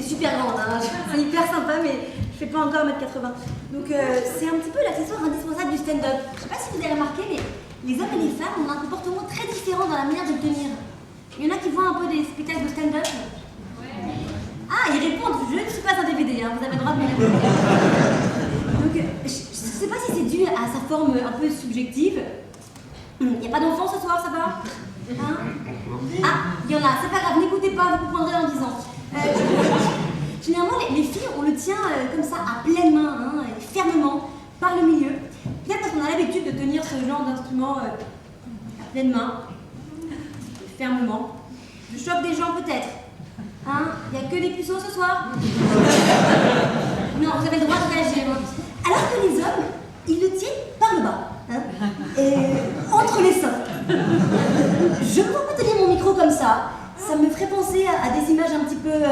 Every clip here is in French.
t'es super grande, hein. C'est hyper sympa, mais je fais pas encore 1m80. Donc c'est un petit peu l'accessoire indispensable du stand-up. Je sais pas si vous avez remarqué, mais les hommes et les femmes ont un comportement très différent dans la manière de le tenir. Il y en a qui voient un peu des spectacles de stand-up. Ah, ils répondent, je ne suis pas un DVD, hein, vous avez le droit de me répondre. Donc, je sais pas si c'est dû à sa forme un peu subjective. Il n'y a pas d'enfants ce soir, ça va hein? Ah, il y en a, c'est pas grave, n'écoutez pas, vous comprendrez en disant. Généralement, les filles, on le tient comme ça, à pleine main, hein, fermement, par le milieu. Peut-être parce qu'on a l'habitude de tenir ce genre d'instrument à pleine main, fermement. Je choque des gens peut-être. Hein? Il n'y a que des puceaux ce soir? Non, vous avez le droit de réagir. Alors que les hommes, ils le tiennent par le bas. Hein? Entre les seins. Je ne peux pas tenir mon micro comme ça. Ça me ferait penser à des images un petit peu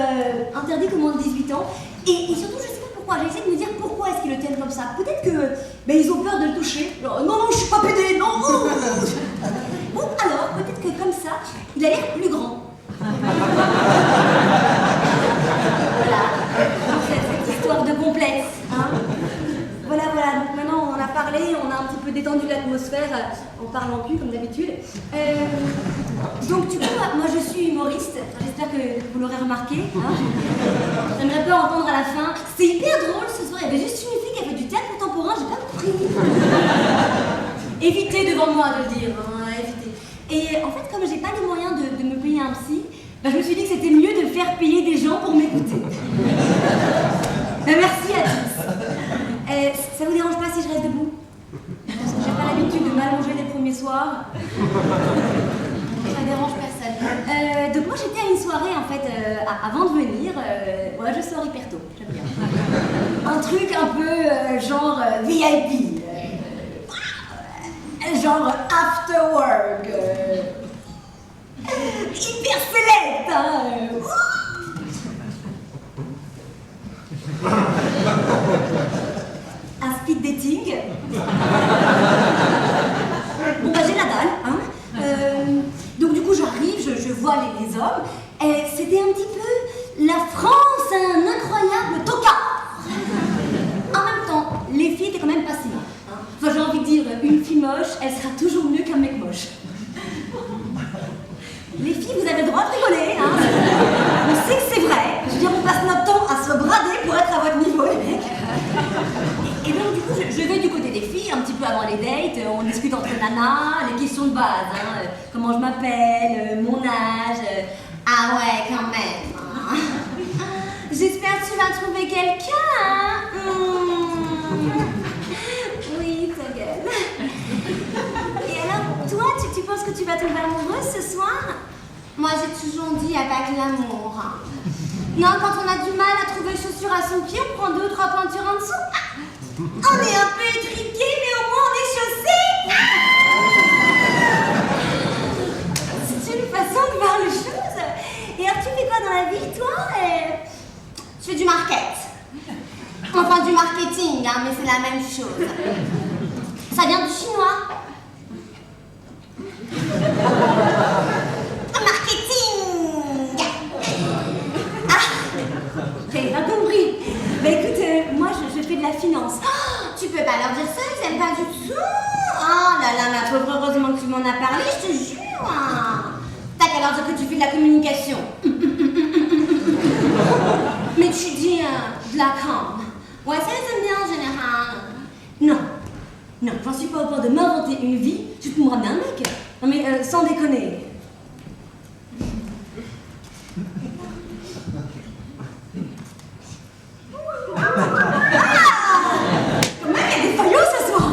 interdites aux moins de 18 ans. Et surtout, je ne sais pas pourquoi. J'ai essayé de me dire pourquoi est-ce qu'ils le tiennent comme ça. Peut-être que ils ont peur de le toucher. Non, non, je suis pas pédé, non. Bon, alors, peut-être que comme ça, il a l'air plus grand. Voilà, cette histoire de complexe. Hein. Voilà, donc maintenant on a parlé, on a un petit peu détendu l'atmosphère en parlant plus comme d'habitude. Donc du coup, moi je suis humoriste, j'espère que vous l'aurez remarqué. Hein. J'aimerais pas entendre à la fin. C'est hyper drôle ce soir, il y avait juste une fille qui a fait du théâtre contemporain, j'ai pas compris. Évitez devant moi de le dire, hein, évitez. Et en fait, comme j'ai pas les moyens de me payer un psy, je me suis dit que c'était mieux de faire payer des gens pour m'écouter. Merci à tous. Ça vous dérange pas si je reste debout? Parce que j'ai pas l'habitude de m'allonger les premiers soirs. Ça dérange personne. Donc moi j'étais à une soirée en fait avant de venir. Ouais, je sors hyper tôt, j'aime bien. Un truc un peu genre VIP. Genre after work. Hyper select, hein. Un speed dating. Bon j'ai la dalle, hein. Donc du coup j'arrive, je vois les hommes. Et c'était un petit peu la France, un incroyable tocard. En même temps, les filles étaient quand même pas si mal. Hein. Enfin j'ai envie de dire, une fille moche, elle sera toujours mieux qu'un mec moche. Les filles, vous avez le droit de rigoler, hein. On sait que c'est vrai. Je veux dire, on passe notre temps à se brader pour être à votre niveau, les mecs. Et donc, du coup, je vais du côté des filles, un petit peu avant les dates. On discute entre nanas, les questions de base, hein. Comment je m'appelle, mon âge. Ah ouais, quand même. Hein. J'espère que tu vas trouver quelqu'un, hein. Oui, ta gueule. Et alors, toi, tu penses que tu vas tomber amoureuse ce soir? Moi, j'ai toujours dit avec l'amour. Non, quand on a du mal à trouver chaussures à son pied, on prend 2 ou 3 pointures en dessous. On est un peu étriqué, mais au moins on est chaussé. C'est une façon de voir les choses. Et alors, tu fais quoi dans la vie, toi? Je fais du market. Enfin, du marketing, hein, mais c'est la même chose. Ça vient du chinois. Marketing. Ah, j'avais pas compris. Bah écoute, moi je fais de la finance. Oh, tu peux pas leur dire ça, ils aiment pas du tout. Oh là là, ma pauvre, heureusement que tu m'en as parlé, je te jure. T'as qu'à leur dire que tu fais de la communication. Mais tu dis de la com. Ouais, ça les aime bien en général. Non, j'en suis pas au point de m'inventer une vie, tu peux me ramener un mec. Non mais sans déconner. Quand même, il y a des faillots ce soir.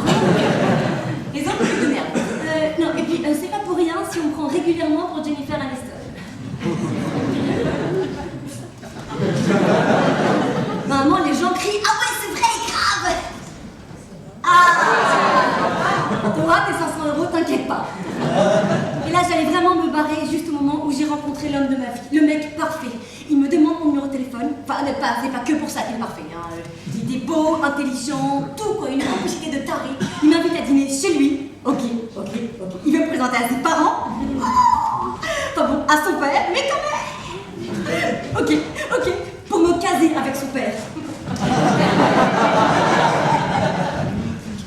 Les hommes plus de merde. Non, et puis c'est pas pour rien si on prend régulièrement pour Jennifer Aniston. Normalement, les gens crient « Ah ouais, c'est vrai, grave !» Ah, toi, tes 500 €, t'inquiète pas. Et là, j'allais vraiment me barrer juste au moment où j'ai rencontré l'homme de ma vie, le mec parfait. Il me demande mon numéro de téléphone. Enfin, c'est pas que pour ça qu'il est parfait. Hein. Il est beau, intelligent, tout quoi, une complicité de taré. Il m'invite à dîner chez lui. Ok. Il veut me présenter à ses parents. Enfin bon, à son père, mais quand même. Ok. Pour me caser avec son père.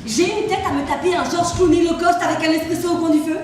J'ai une tête à me taper un Georges Clooney low cost avec un espresso au coin du feu.